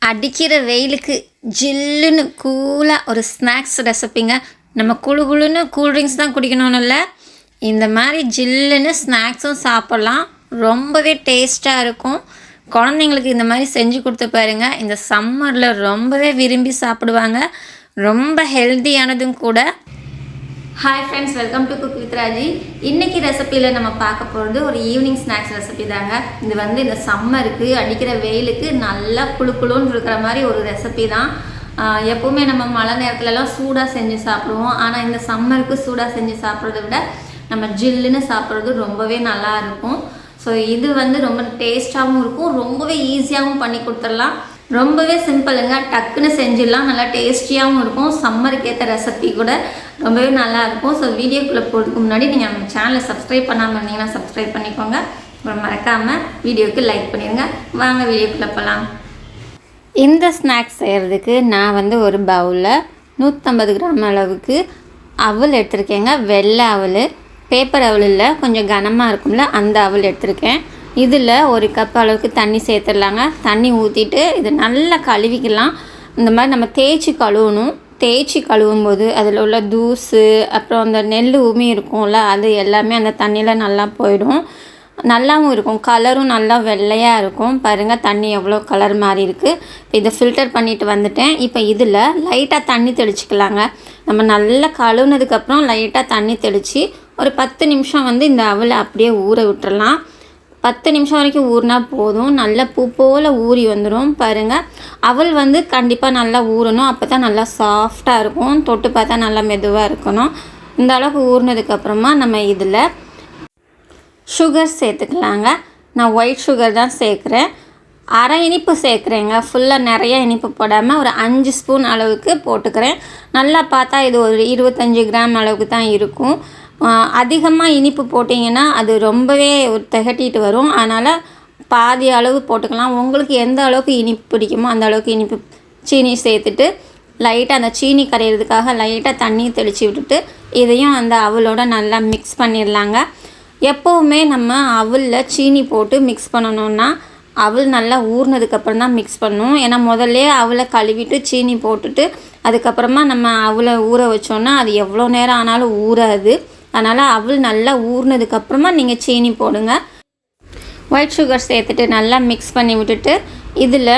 அடிக்கிற வெயிலுக்கு ஜில்லுன்னு கூலாக ஒரு ஸ்நாக்ஸ் ரெசிப்பிங்க. நம்ம குழு குழுன்னு கூல்ட்ரிங்க்ஸ் தான் குடிக்கணும்னு இல்லை, இந்த மாதிரி ஜில்லுன்னு ஸ்நாக்ஸும் சாப்பிட்லாம். ரொம்பவே டேஸ்ட்டாக இருக்கும். குழந்தைங்களுக்கு இந்த மாதிரி செஞ்சு கொடுத்து பாருங்கள். இந்த சம்மரில் ரொம்பவே விரும்பி சாப்பிடுவாங்க. ரொம்ப ஹெல்த்தியானதும் கூட. Hi friends, welcome to cook with Raji. இன்றைக்கி ரெசிப்பியில் நம்ம பார்க்க போகிறது ஒரு ஈவினிங் ஸ்நாக்ஸ் ரெசிபி தாங்க. இது இந்த சம்மருக்கு அடிக்கிற வெயிலுக்கு நல்லா குழுன்னு இருக்கிற மாதிரி ஒரு ரெசிபி தான். எப்போவுமே நம்ம மழை நேரத்துலலாம் சூடாக செஞ்சு சாப்பிடுவோம். ஆனால் இந்த சம்மருக்கு சூடாக செஞ்சு சாப்பிட்றத விட நம்ம ஜில்லுன்னு சாப்பிட்றது ரொம்பவே நல்லா இருக்கும். ஸோ இது ரொம்ப டேஸ்ட்டாகவும் இருக்கும், ரொம்பவே ஈஸியாகவும் பண்ணி கொடுத்துடலாம். ரொம்பவே சிம்பிளுங்க, டக்குன்னு செஞ்சிடலாம். நல்லா டேஸ்டியாகவும் இருக்கும். சம்மருக்கு ஏற்ற ரெசிபி கூட ரொம்பவே நல்லாயிருக்கும். ஸோ வீடியோக்குள்ளே போகிறதுக்கு முன்னாடி நீங்கள் நம்ம சேனலை சப்ஸ்கிரைப் பண்ணாமல் இருந்தீங்கன்னா சப்ஸ்கிரைப் பண்ணிக்கோங்க. அப்புறம் மறக்காமல் வீடியோவுக்கு லைக் பண்ணிடுங்க. வாங்க வீடியோக்குள்ளே போகலாம். இந்த ஸ்நாக்ஸ் செய்கிறதுக்கு நான் ஒரு பவுலில் 150 கிராம் அளவுக்கு அவல் எடுத்திருக்கேங்க. வெள்ளை அவல், பேப்பர் அவல் இல்லை, கொஞ்சம் கனமாக இருக்கும்ல, அந்த அவல் எடுத்திருக்கேன். இதில் 1 கப் அளவுக்கு தண்ணி சேர்த்துடலாங்க. தண்ணி ஊற்றிட்டு இது நல்லா கழுவிக்கலாம். இந்த மாதிரி நம்ம தேய்ச்சி கழுவணும். தேய்ச்சி கழுவும் போது அதில் உள்ள தூசு, அப்புறம் அந்த நெல் உமி இருக்கும்ல, அது எல்லாமே அந்த தண்ணியில் நல்லா போயிடும். நல்லாவும் இருக்கும், கலரும் நல்லா வெள்ளையாக இருக்கும். பாருங்கள் தண்ணி எவ்வளோ கலர் மாதிரி இருக்குது. இப்போ இதை ஃபில்டர் பண்ணிவிட்டு வந்துட்டேன். இப்போ இதில் லைட்டாக தண்ணி தெளிச்சிக்கலாங்க. நம்ம நல்லா கழுவுனதுக்கப்புறம் லைட்டாக தண்ணி தெளித்து ஒரு 10 நிமிஷம் இந்த அவலை அப்படியே ஊற விட்டுறலாம். 10 நிமிஷம் வரைக்கும் ஊறினா போதும். நல்லா பூ போல் ஊறி வந்துடும். பாருங்கள், அவல் கண்டிப்பாக நல்லா ஊறணும். அப்போ தான் நல்லா சாஃப்டாக இருக்கும். தொட்டு பார்த்தா நல்லா மெதுவாக இருக்கணும். இந்த அளவுக்கு ஊறினதுக்கப்புறமா நம்ம இதில் சுகர் சேர்த்துக்கலாங்க. நான் ஒயிட் சுகர் தான் சேர்க்குறேன். அரை இனிப்பு சேர்க்குறேங்க. ஃபுல்லாக நிறைய இனிப்பு போடாமல் ஒரு 5 ஸ்பூன் அளவுக்கு போட்டுக்கிறேன். நல்லா பார்த்தா இது ஒரு 25 கிராம் அளவுக்கு தான் இருக்கும். அதிகமாக இனிப்பு போட்டிங்கன்னா அது ரொம்பவே திகட்டிட்டு வரும். அதனால் பாதி அளவு போட்டுக்கலாம். உங்களுக்கு எந்த அளவுக்கு இனிப்பு பிடிக்குமோ அந்த அளவுக்கு இனிப்பு சீனி சேர்த்துட்டு லைட்டாக அந்த சீனி கரையிறதுக்காக லைட்டாக தண்ணி தெளித்து விட்டுட்டு இதையும் அந்த அவலோட நல்லா மிக்ஸ் பண்ணிடலாங்க. எப்போவுமே நம்ம அவலில் சீனி போட்டு மிக்ஸ் பண்ணணுன்னா அவல் நல்லா ஊறினதுக்கப்புறம் தான் மிக்ஸ் பண்ணணும். ஏன்னா முதல்ல அவலை கழுவிட்டு சீனி போட்டுட்டு அதுக்கப்புறமா நம்ம அவலை ஊற வச்சோன்னா அது எவ்வளோ நேரம் ஆனாலும் ஊறாது. அதனால் அவல் நல்லா ஊறினதுக்கப்புறமா நீங்கள் சீனி போடுங்க. ஒயிட் சுகர் சேர்த்துட்டு நல்லா மிக்ஸ் பண்ணி விட்டுட்டு இதில்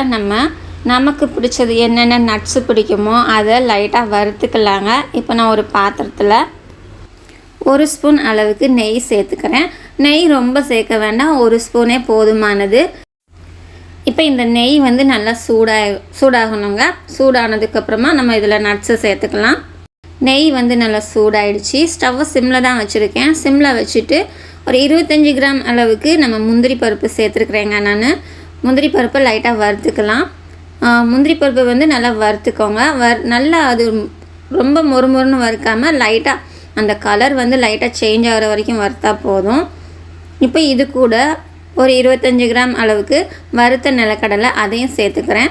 நமக்கு பிடிச்சது என்னென்ன நட்ஸு பிடிக்குமோ அதை லைட்டாக வறுத்துக்கலாங்க. இப்போ நான் ஒரு பாத்திரத்தில் 1 ஸ்பூன் அளவுக்கு நெய் சேர்த்துக்கிறேன். நெய் ரொம்ப சேர்க்க வேண்டாம், 1 ஸ்பூனே போதுமானது. இப்போ இந்த நெய் நல்லா சூடாகணுங்க. சூடானதுக்கப்புறமா நம்ம இதில் நட்ஸை சேர்த்துக்கலாம். நெய் நல்லா சூடாயிடுச்சு. ஸ்டவ்வை சிம்மில் தான் வச்சுருக்கேன். சிம்மில் வச்சுட்டு ஒரு 25 கிராம் அளவுக்கு நம்ம முந்திரி பருப்பு சேர்த்துருக்குறேங்க. நான் முந்திரி பருப்பை லைட்டாக வறுத்துக்கலாம். முந்திரி பருப்பு நல்லா வறுத்துக்கோங்க. நல்லா அது ரொம்ப மொறுமொறுன்னு வறுக்காமல் லைட்டாக அந்த கலர் லைட்டாக சேஞ்ச் ஆகிற வரைக்கும் வறுத்தா போதும். இப்போ இது கூட ஒரு 25 கிராம் அளவுக்கு வறுத்த நிலக்கடலை, அதையும் சேர்த்துக்கிறேன்.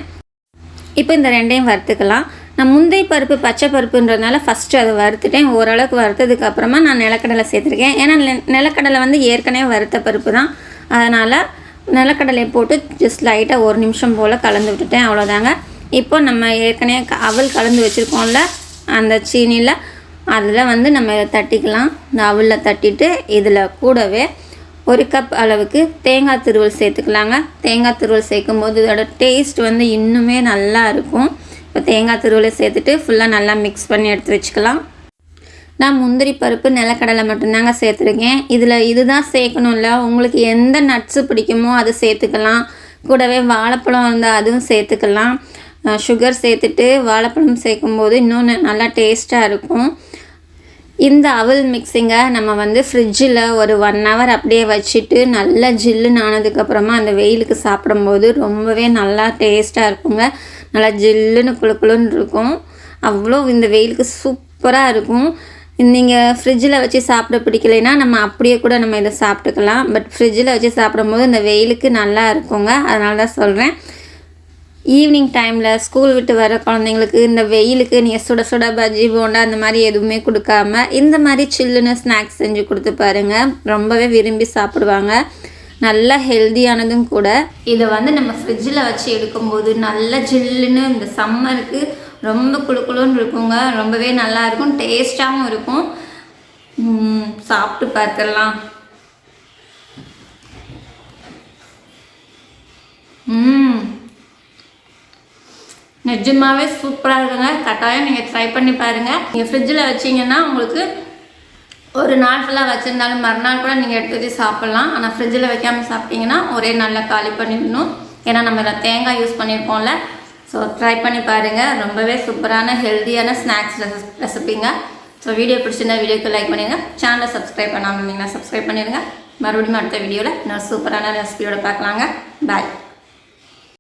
இப்போ இந்த ரெண்டையும் வறுத்துக்கலாம். நான் முந்திரி பருப்பு பச்சை பருப்புன்றதுனால ஃபஸ்ட்டு அதை வறுத்துட்டேன். ஓரளவுக்கு வறுத்ததுக்கப்புறமா நான் நிலக்கடலை சேர்த்துருக்கேன். ஏன்னா நிலக்கடலை ஏற்கனவே வறுத்த பருப்பு தான். அதனால் நிலக்கடலை போட்டு ஜஸ்ட் லைட்டாக 1 நிமிஷம் போல் கலந்து விட்டுட்டேன். அவ்வளோதாங்க. இப்போ நம்ம ஏற்கனவே அவல் கலந்து வச்சுருக்கோம்ல அந்த சீனியில், அதில் நம்ம இதை தட்டிக்கலாம். இந்த அவலில் தட்டிட்டு இதில் கூடவே 1 கப் அளவுக்கு தேங்காய் துருவல் சேர்த்துக்கலாங்க. தேங்காய் துருவல் சேர்க்கும்போது இதோட டேஸ்ட் இன்னுமே நல்லா இருக்கும். இப்போ தேங்காய் துருவலை சேர்த்துட்டு ஃபுல்லாக நல்லா மிக்ஸ் பண்ணி எடுத்து வச்சுக்கலாம். நான் முந்திரி பருப்பு நிலக்கடலை மட்டும்தாங்க சேர்த்துருக்கேன். இதுதான் சேர்க்கணும் இல்லை, உங்களுக்கு எந்த நட்ஸு பிடிக்குமோ அது சேர்த்துக்கலாம். கூடவே வாழைப்பழம் இருந்தால் அதுவும் சேர்த்துக்கலாம். சுகர் சேர்த்துட்டு வாழைப்பழம் சேர்க்கும்போது இன்னொன்று நல்லா டேஸ்ட்டாக இருக்கும். இந்த அவல் மிக்ஸிங்கை நம்ம ஃப்ரிட்ஜில் ஒரு 1 ஹவர் அப்படியே வச்சுட்டு நல்லா ஜில்லுன்னு ஆனதுக்கப்புறமா அந்த வெயிலுக்கு சாப்பிடும்போது ரொம்பவே நல்லா டேஸ்ட்டாக இருக்குங்க. நல்லா ஜில்லுன்னு குளுன்னு இருக்கும். அவ்வளோ இந்த வெயிலுக்கு சூப்பராக இருக்கும். நீங்கள் ஃப்ரிட்ஜில் வச்சு சாப்பிட பிடிக்கலைன்னா நம்ம அப்படியே கூட நம்ம இதை சாப்பிட்டுக்கலாம். பட் ஃப்ரிட்ஜில் வச்சு சாப்பிடும்போது இந்த வெயிலுக்கு நல்லா இருக்குங்க. அதனால தான் சொல்கிறேன். ஈவினிங் டைமில் ஸ்கூல் விட்டு வர குழந்தைங்களுக்கு இந்த வெயிலுக்கு நீங்கள் சுட சுட பஜ்ஜி போண்டா அந்த மாதிரி எதுவுமே கொடுக்காம இந்த மாதிரி சில்லுன்னு ஸ்நாக்ஸ் செஞ்சு கொடுத்து பாருங்கள். ரொம்பவே விரும்பி சாப்பிடுவாங்க. நல்ல ஹெல்தியானதும் கூட. இதை வந்து நம்ம ஃப்ரிட்ஜில் வச்சு எடுக்கும்போது நல்ல ஜில்லுன்னு இந்த சம்மருக்கு ரொம்ப குளுக்குளுன்னு இருக்குங்க. ரொம்பவே நல்லாயிருக்கும், டேஸ்ட்டாகவும் இருக்கும். சாப்பிட்டு பார்த்துடலாம். நிஜமாகவே சூப்பராக இருக்குங்க. கட்டாயம் நீங்கள் ட்ரை பண்ணி பாருங்கள். நீங்கள் ஃப்ரிட்ஜில் வச்சிங்கன்னா உங்களுக்கு ஒரு நாள் ஃபுல்லாக வச்சுருந்தாலும் மறுநாள் கூட நீங்கள் எடுத்து வச்சு சாப்பிட்லாம். ஆனால் ஃப்ரிட்ஜில் வைக்காமல் சாப்பிட்டீங்கன்னா ஒரே நாளில் காலி பண்ணிடணும். ஏன்னா நம்ம தேங்காய் யூஸ் பண்ணியிருக்கோம்ல. ஸோ ட்ரை பண்ணி பாருங்கள். ரொம்பவே சூப்பரான ஹெல்த்தியான ஸ்நாக்ஸ் ரெசிபிங்க. ஸோ வீடியோ பிடிச்சிருந்தா வீடியோக்கு லைக் பண்ணிடுங்க. சேனலை சப்ஸ்கிரைப் பண்ணாமல் இருந்தீங்கன்னா சப்ஸ்கிரைப் பண்ணிடுங்க. மறுபடியும் அடுத்த வீடியோவில் நான் சூப்பரான ரெசிபியோட பார்க்கலாங்க. பாய்.